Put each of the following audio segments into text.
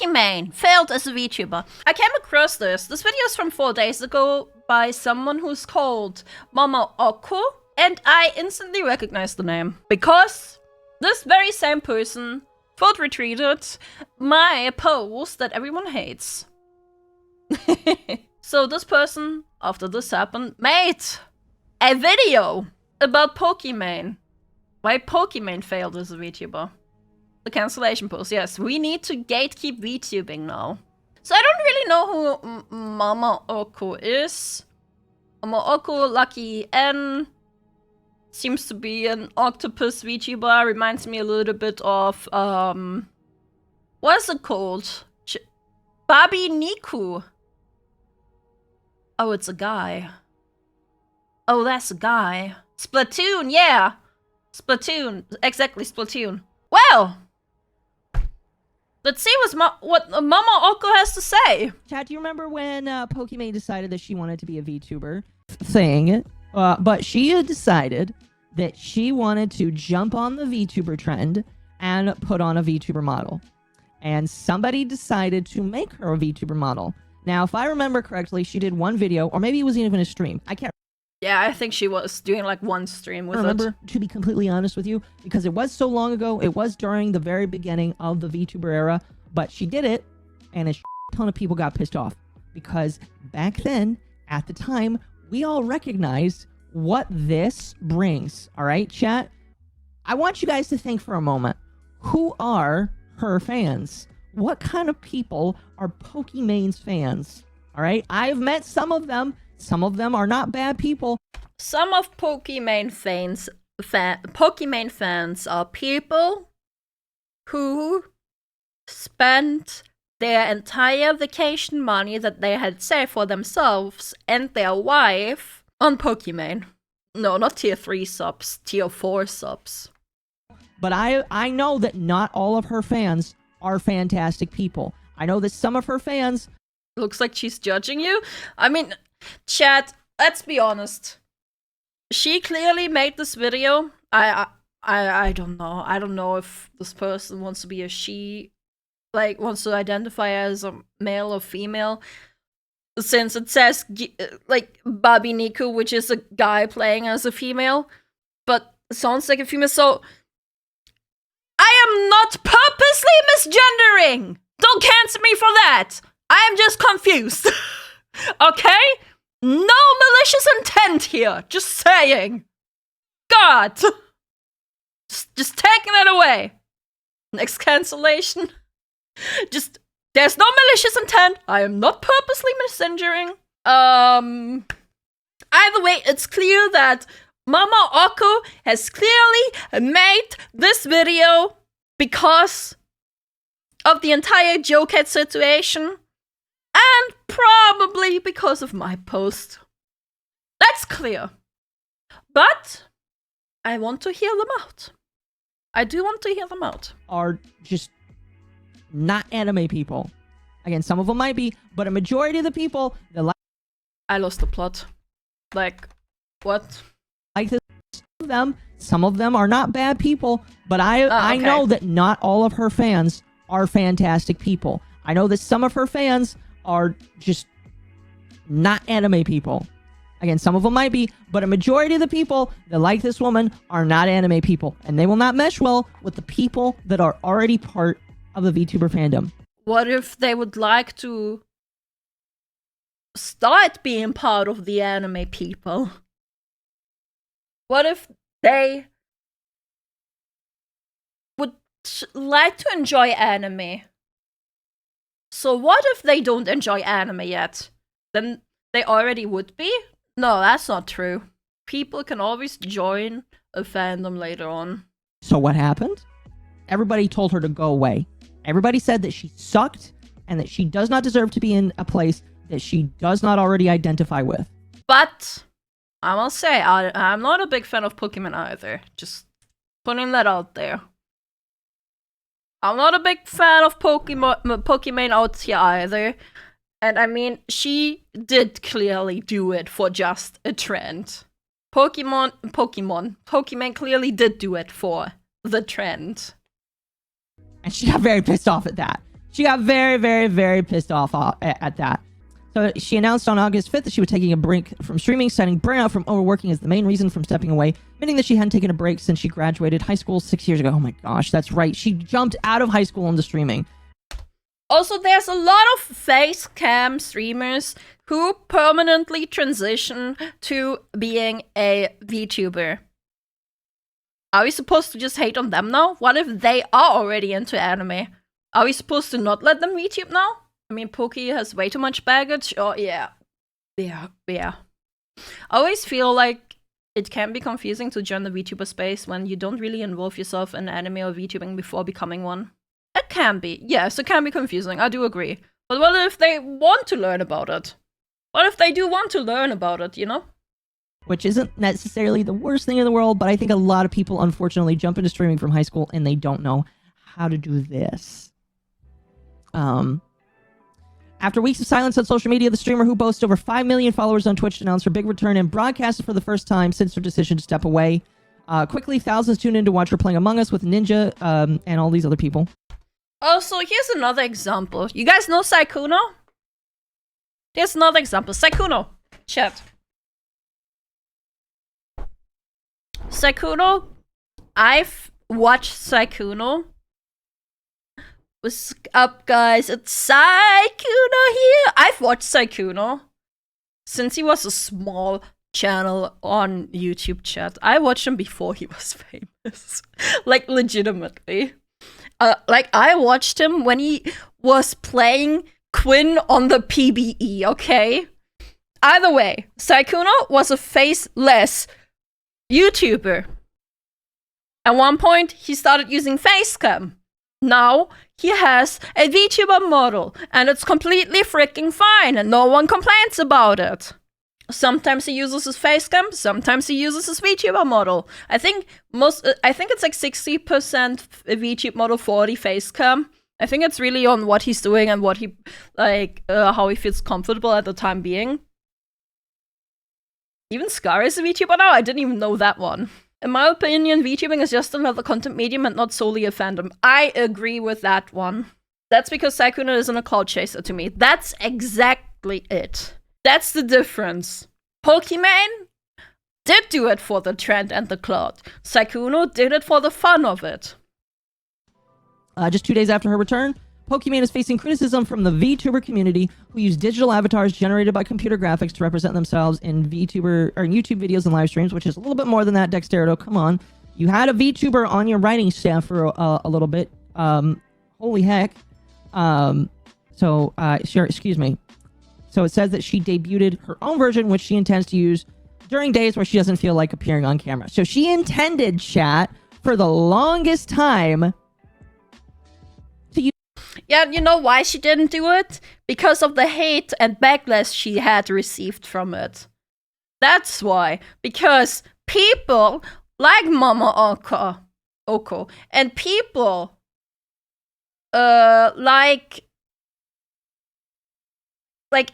Pokimane failed as a VTuber. I came across this. This video is from 4 days ago by someone who's called Mama Oko, and I instantly recognized the name because this very same person thought retweeted my post that everyone hates. So this person, after this happened, made a video about Pokimane. Why Pokimane failed as a VTuber. The cancellation post, yes. We need to gatekeep VTubing now. So I don't really know who Mama Oko is. Mama Oko, Lucky N. Seems to be an octopus VTuber. Reminds me a little bit of, what's it called? Babi Niku. Oh, it's a guy. Oh, that's a guy. Splatoon, yeah! Splatoon, exactly, Splatoon. Well! Let's see what Mama Oko has to say. Chat, do you remember when Pokimane decided that she wanted to be a VTuber? Saying it. But she had decided that she wanted to jump on the VTuber trend and put on a VTuber model. And somebody decided to make her a VTuber model. Now, if I remember correctly, she did one video, or maybe it wasn't even a stream. I can't. Yeah, I think she was doing like one stream with it. To be completely honest with you, because it was so long ago. It was during the very beginning of the VTuber era, but she did it, and a ton of people got pissed off because back then, at the time, we all recognized what this brings. All right, chat? I want you guys to think for a moment. Who are her fans? What kind of people are Pokimane's fans? All right, I've met some of them. Some of them are not bad people. Some of Pokimane fans are people who spent their entire vacation money that they had saved for themselves and their wife on Pokimane. No, not tier 3 subs, tier 4 subs. But I know that not all of her fans are fantastic people. I know that some of her fans... Looks like she's judging you? I mean... Chat, let's be honest. She clearly made this video. I don't know. I don't know if this person wants to be a she, like wants to identify as a male or female. Since it says like Babi Niku, which is a guy playing as a female, but it sounds like a female. So I am not purposely misgendering. Don't cancel me for that. I am just confused. Okay? No malicious intent here. Just saying. God. Just taking that away. Next cancellation. Just, there's no malicious intent. I am not purposely misgendering. Either way, it's clear that Mama Oko has clearly made this video because of the entire Jokehead situation. And probably because of my post. That's clear. But I want to hear them out. I do want to hear them out. Are just not anime people. Again, some of them might be, but a majority of the people that like... I lost the plot. Like, what? Like this, some of them are not bad people, but I know that not all of her fans are fantastic people. I know that some of her fans are just not anime people. Again, some of them might be, but a majority of the people that like this woman are not anime people, and they will not mesh well with the people that are already part of the VTuber fandom. What if they would like to start being part of the anime people? What if they would like to enjoy anime? So what if they don't enjoy anime yet? Then they already would be? No, that's not true. People can always join a fandom later on. So what happened? Everybody told her to go away. Everybody said that she sucked and that she does not deserve to be in a place that she does not already identify with. But I must say, I'm not a big fan of Pokimane either. Just putting that out there. I'm not a big fan of Pokimane out here either. And I mean, she did clearly do it for just a trend. Pokimane clearly did do it for the trend. And she got very pissed off at that. She got very, very, very pissed off at that. So she announced on August 5th that she was taking a break from streaming, citing burnout from overworking as the main reason from stepping away, admitting that she hadn't taken a break since she graduated high school 6 years ago. Oh my gosh, that's right. She jumped out of high school into streaming. Also, there's a lot of face cam streamers who permanently transition to being a VTuber. Are we supposed to just hate on them now? What if they are already into anime? Are we supposed to not let them VTube now? I mean, Poki has way too much baggage. Oh, yeah. I always feel like it can be confusing to join the VTuber space when you don't really involve yourself in anime or VTubing before becoming one. It can be. Yes, it can be confusing. I do agree. But what if they want to learn about it? What if they do want to learn about it, you know? Which isn't necessarily the worst thing in the world, but I think a lot of people, unfortunately, jump into streaming from high school and they don't know how to do this. After weeks of silence on social media, the streamer who boasts over 5 million followers on Twitch announced her big return and broadcasted for the first time since her decision to step away. Quickly, thousands tuned in to watch her playing Among Us with Ninja and all these other people. Also, here's another example. You guys know Saikuno? Here's another example. Saikuno. Chat. Saikuno. I've watched Saikuno. What's up, guys? It's Saikuno here. I've watched Saikuno since he was a small channel on YouTube, chat. I watched him before he was famous. Like, legitimately. Like, I watched him when he was playing Quinn on the PBE, okay? Either way, Saikuno was a faceless YouTuber. At one point, he started using facecam. Now, he has a VTuber model, and it's completely freaking fine, and no one complains about it. Sometimes he uses his facecam, sometimes he uses his VTuber model. I think it's like 60% VTuber model, 40 facecam. I think it's really on what he's doing and what he, how he feels comfortable at the time being. Even Scar is a VTuber now? I didn't even know that one. In my opinion, VTubing is just another content medium and not solely a fandom. I agree with that one. That's because Saikuno isn't a cloud chaser to me. That's exactly it. That's the difference. Pokimane did do it for the trend and the cloud. Saikuno did it for the fun of it. Just 2 days after her return, Pokimane is facing criticism from the VTuber community who use digital avatars generated by computer graphics to represent themselves in VTuber or in YouTube videos and live streams, which is a little bit more than that, Dexterito. Come on. You had a VTuber on your writing staff for a little bit. Holy heck. Sure, excuse me. So it says that she debuted her own version, which she intends to use during days where she doesn't feel like appearing on camera. So she intended, chat, for the longest time to use... Yeah, you know why she didn't do it? Because of the hate and backlash she had received from it. That's why. Because people like Mama Oko and people like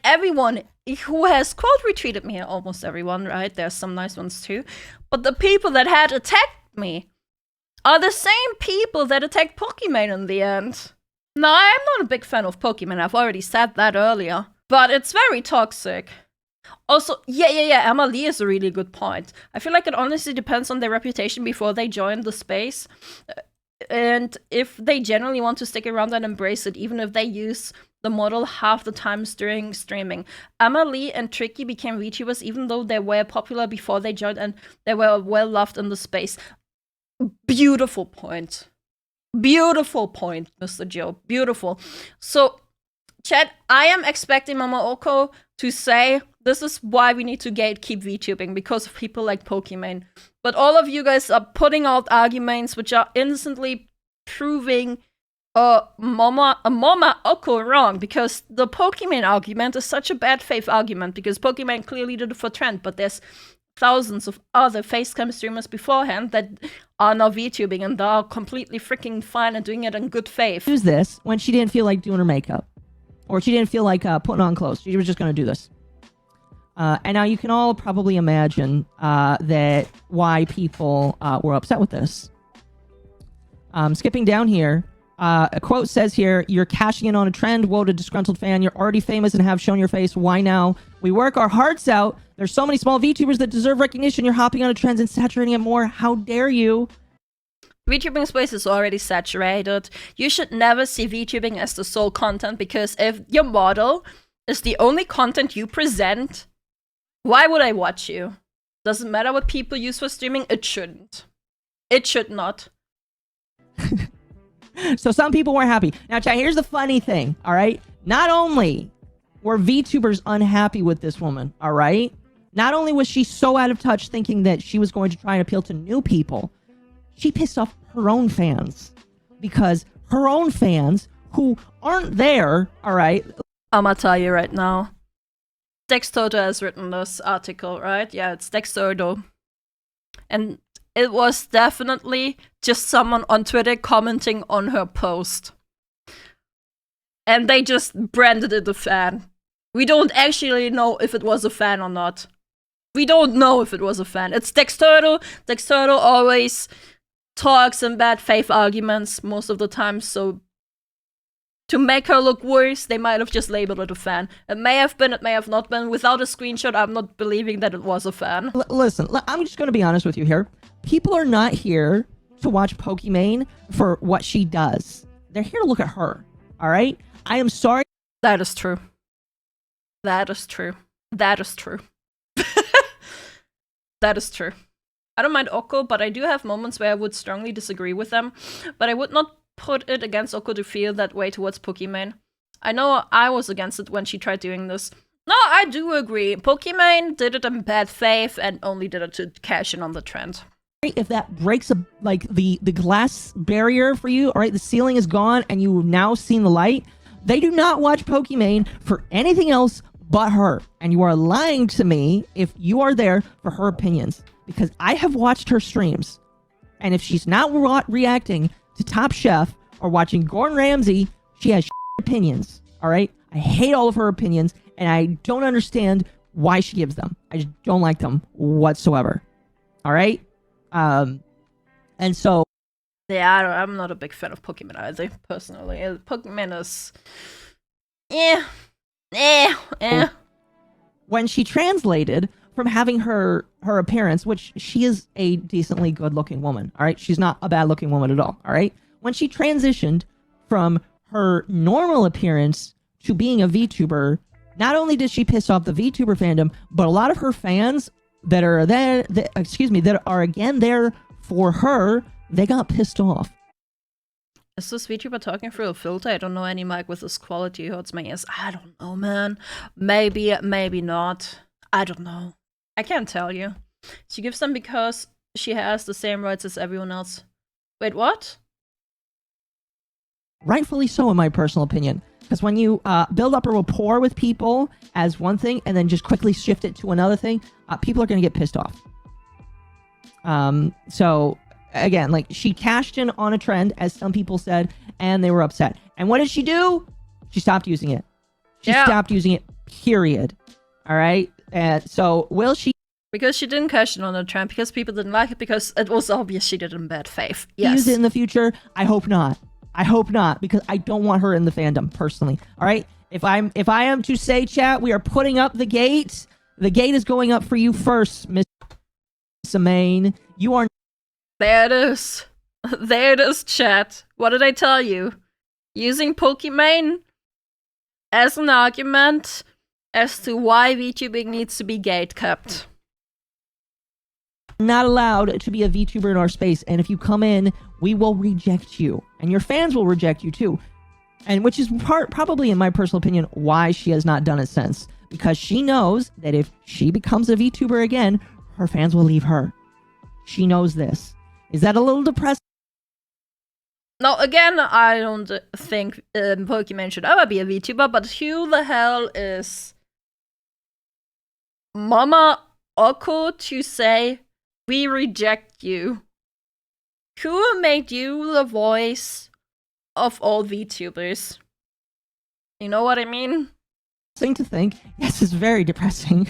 everyone who has quote retweeted me, almost everyone, right? There's some nice ones too. But the people that had attacked me are the same people that attacked Pokimane in the end. Now, I'm not a big fan of Pokimane, I've already said that earlier. But it's very toxic. Also, yeah, Emma Lee is a really good point. I feel like it honestly depends on their reputation before they join the space. And if they generally want to stick around and embrace it, even if they use the model half the times during streaming. Emma Lee and Tricky became VTubers even though they were popular before they joined and they were well loved in the space. Beautiful point. Beautiful point, Mr. Joe. Beautiful. So, chat, I am expecting Mama Oko to say, this is why we need to gatekeep VTubing, because of people like Pokimane. But all of you guys are putting out arguments which are instantly proving Mama Oko wrong, because the Pokimane argument is such a bad faith argument, because Pokimane clearly did it for trend, but there's thousands of other facecam streamers beforehand that are now VTubing and are completely freaking fine and doing it in good faith. Use this when she didn't feel like doing her makeup, or she didn't feel like putting on clothes. She was just going to do this. And now you can all probably imagine that why people were upset with this. Skipping down here, A quote says here, "You're cashing in on a trend. Whoa, to disgruntled fan. You're already famous and have shown your face. Why now? We work our hearts out. There's so many small VTubers that deserve recognition. You're hopping on a trend and saturating it more. How dare you?" VTubing space is already saturated. You should never see VTubing as the sole content, because if your model is the only content you present, why would I watch you? Doesn't matter what people use for streaming, it shouldn't. It should not. So some people weren't happy. Now, chat, here's the funny thing, all right? Not only were VTubers unhappy with this woman, all right? Not only was she so out of touch thinking that she was going to try and appeal to new people, she pissed off her own fans. Because her own fans, who aren't there, all right? I'm gonna tell you right now. Dextoto has written this article, right? Yeah, it's Dextoto. And it was definitely just someone on Twitter commenting on her post. And they just branded it a fan. We don't actually know if it was a fan or not. We don't know if it was a fan. It's Dextoto. Dextoto always talks in bad faith arguments most of the time, so to make her look worse, they might have just labeled it a fan. It may have been, it may have not been. Without a screenshot, I'm not believing that it was a fan. Listen, I'm just going to be honest with you here. People are not here to watch Pokimane for what she does. They're here to look at her, all right? I am sorry. That is true. That is true. That is true. That is true. I don't mind Oko, but I do have moments where I would strongly disagree with them. But I would not put it against Oko to feel that way towards Pokimane. I know I was against it when she tried doing this. No, I do agree. Pokimane did it in bad faith and only did it to cash in on the trend. If that breaks the glass barrier for you, all right, the ceiling is gone and you've now seen the light, they do not watch Pokimane for anything else but her. And you are lying to me if you are there for her opinions. Because I have watched her streams. And if she's not reacting to Top Chef or watching Gordon Ramsay, she has opinions, all right? I hate all of her opinions, and I don't understand why she gives them. I just don't like them whatsoever, all right? And so... Yeah, I'm not a big fan of Pokimane either, personally. Pokimane is... When she translated from having her appearance, which she is a decently good-looking woman, all right? She's not a bad-looking woman at all, all right? When she transitioned from her normal appearance to being a VTuber, not only did she piss off the VTuber fandom, but a lot of her fans that are there, that are again there for her, they got pissed off. Is this VTuber talking through a filter? I don't know any mic with this quality hurts my ears. I don't know, man. Maybe, maybe not. I don't know. I can't tell you. She gives them because she has the same rights as everyone else. Wait, what? Rightfully so, in my personal opinion. Because when you build up a rapport with people as one thing and then just quickly shift it to another thing, people are going to get pissed off. So, again, like, she cashed in on a trend, as some people said, and they were upset. And what did she do? She stopped using it. She stopped using it, period. All right? And so, will she... Because she didn't cash in on the trend, because people didn't like it, because it was obvious she did it in bad faith. Yes. Use it in the future? I hope not. I hope not, because I don't want her in the fandom, personally. All right? If I am to say, chat, we are putting up the gate. The gate is going up for you first, Miss Main. You are... There it is. There it is, chat. What did I tell you? Using Pokimane as an argument as to why VTubing needs to be gate kept. Not allowed to be a VTuber in our space, and if you come in, we will reject you, and your fans will reject you too. And which is probably, in my personal opinion, why she has not done it since. Because she knows that if she becomes a VTuber again, her fans will leave her. She knows this. Is that a little depressing? No, again, I don't think Pokimane should ever be a VTuber, but who the hell is Mama Oko to say, we reject you? Who made you the voice of all VTubers? You know what I mean? Thing to think. Yes, it's very depressing.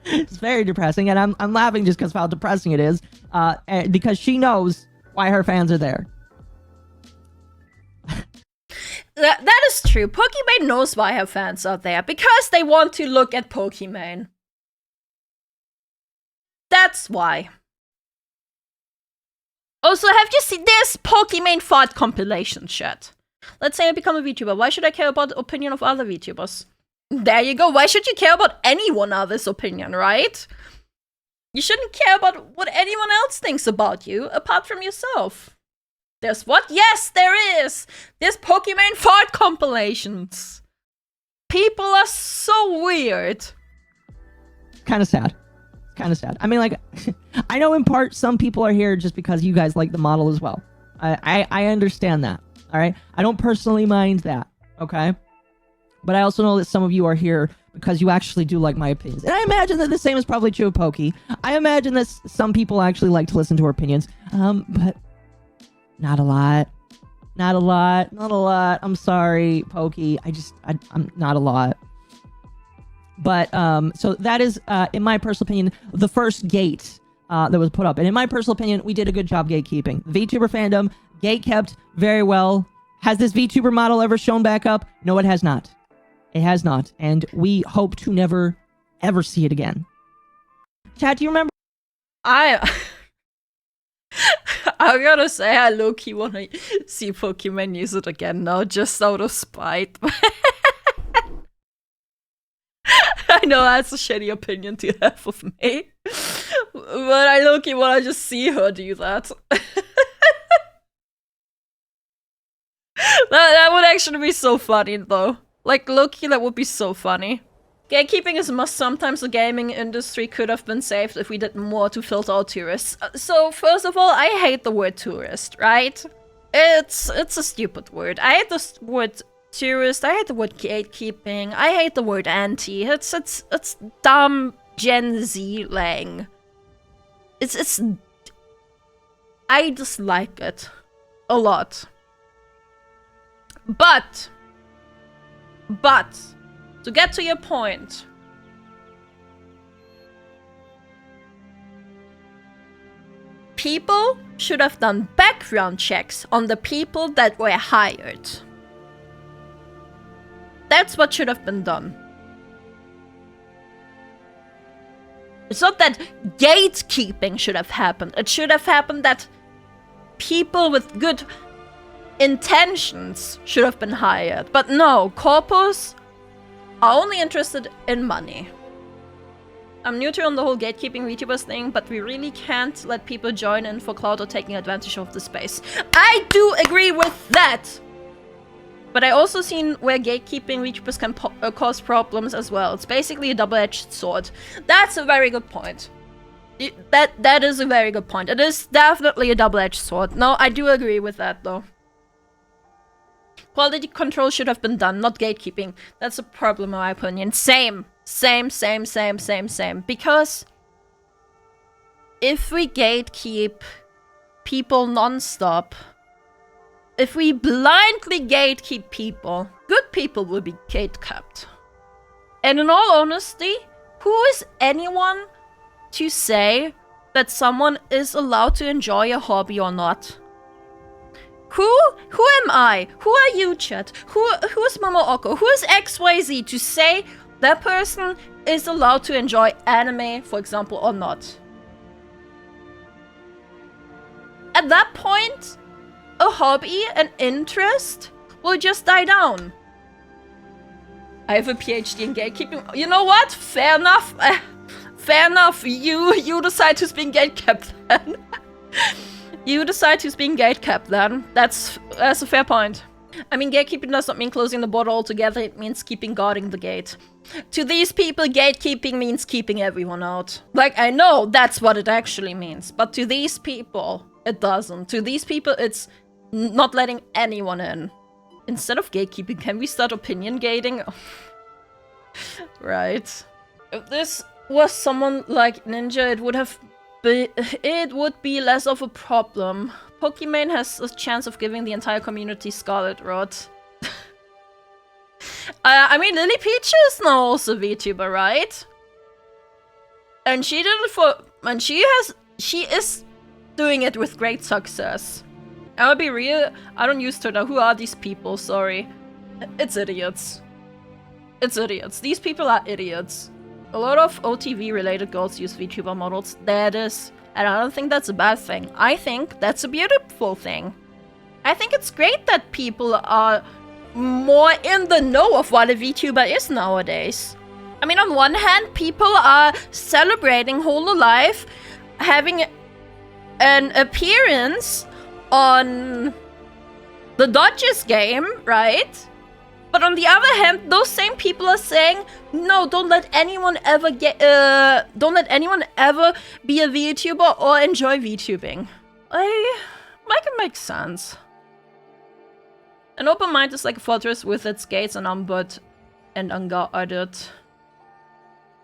It's very depressing, and I'm laughing just because of how depressing it is. Because she knows why her fans are there. That is true. Pokimane knows why her fans are there. Because they want to look at Pokimane. That's why. Also, have you seen this Pokimane fart compilation chat? Let's say I become a VTuber. Why should I care about the opinion of other VTubers? There you go. Why should you care about anyone else's opinion, right? You shouldn't care about what anyone else thinks about you, apart from yourself. There's what? Yes, there is! There's Pokimane fart compilations. People are so weird. Kind of sad. Kind of sad. I mean, like, I know in part some people are here just because you guys like the model as well. I understand that. All right? I don't personally mind that. Okay? But I also know that some of you are here because you actually do like my opinions. And I imagine that the same is probably true of Poki. I imagine that some people actually like to listen to her opinions. But not a lot. Not a lot. Not a lot. I'm sorry, Poki. I'm not a lot. But, so that is, in my personal opinion, the first gate that was put up. And in my personal opinion, we did a good job gatekeeping. The VTuber fandom gatekept very well. Has this VTuber model ever shown back up? No, it has not. It has not. And we hope to never, ever see it again. Chat, do you remember? I gotta say, I low-key wanna see Pokimane use it again now, just out of spite. I know that's a shitty opinion to have of me, but I low-key wanna just see her do that. That would actually be so funny, though. Like, low-key, that would be so funny. Gatekeeping is a must. Sometimes the gaming industry could have been saved if we did more to filter out tourists. So, first of all, I hate the word tourist, right? It's a stupid word. I hate the word tourist, I hate the word gatekeeping, I hate the word anti. It's dumb Gen Z lang. It's I dislike it a lot. But to get to your point, people should have done background checks on the people that were hired. That's what should have been done. It's not that gatekeeping should have happened. It should have happened that people with good intentions should have been hired. But no, corpos are only interested in money. I'm neutral on the whole gatekeeping VTubers thing, but we really can't let people join in for clout or taking advantage of the space. I do agree with that! But I also seen where gatekeeping VTubers can cause problems as well. It's basically a double-edged sword. That's a very good point. That is a very good point. It is definitely a double-edged sword. No, I do agree with that, though. Quality control should have been done, not gatekeeping. That's a problem in my opinion. Same. Because if we gatekeep people non-stop, if we blindly gatekeep people, good people will be gatekept. And in all honesty, who is anyone to say that someone is allowed to enjoy a hobby or not? Who am I? Who are you, chat? Who's Momooko? Who is XYZ to say that person is allowed to enjoy anime, for example, or not? At that point, a hobby, an interest, will just die down. I have a PhD in gatekeeping. You know what? Fair enough. Fair enough. You decide who's being gatekept then. You decide who's being gatekept then. That's a fair point. I mean, gatekeeping does not mean closing the border altogether. It means guarding the gate. To these people, gatekeeping means keeping everyone out. Like, I know that's what it actually means. But to these people, it doesn't. To these people, it's not letting anyone in. Instead of gatekeeping, can we start opinion gating? Right. If this was someone like Ninja, it would be less of a problem. Pokimane has a chance of giving the entire community Scarlet Rot. I mean, Lily Peach is now also VTuber, right? And she did it and she is doing it with great success. I'll be real, I don't use Twitter. Who are these people? Sorry. It's idiots. It's idiots. These people are idiots. A lot of OTV related girls use VTuber models. That is. And I don't think that's a bad thing. I think that's a beautiful thing. I think it's great that people are more in the know of what a VTuber is nowadays. I mean, on one hand, people are celebrating Hololive, having an appearance on the Dodgers game, right? But on the other hand, those same people are saying, no, don't let anyone ever be a VTuber or enjoy VTubing. Make it make sense. An open mind is like a fortress with its gates and unbarred and unguarded.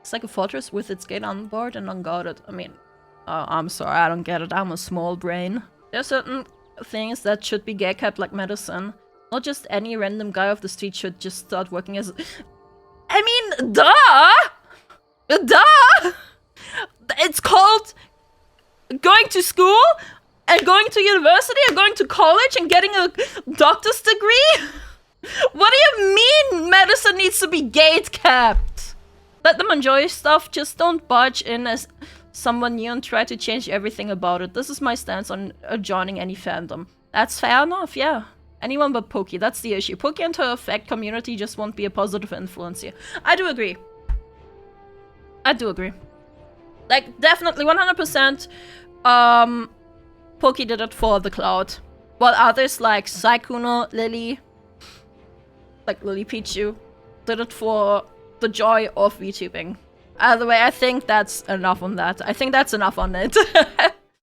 It's like a fortress with its gate unbarred and unguarded. I mean, I'm sorry, I don't get it. I'm a small brain. There are certain things that should be gatekept, like medicine. Not just any random guy off the street should just start working as... I mean, duh! Duh! It's called going to school and going to university and going to college and getting a doctor's degree? What do you mean medicine needs to be gate-kept? Let them enjoy stuff, just don't barge in as someone new and try to change everything about it. This is my stance on joining any fandom. That's fair enough, yeah. Anyone but Poki, that's the issue. Poki and her effect community just won't be a positive influence here. I do agree. I do agree. Like, definitely 100%, Poki did it for the cloud. While others like Saikuno, Lily, like Lily Pichu, did it for the joy of VTubing. Either way, I think that's enough on that. I think that's enough on it.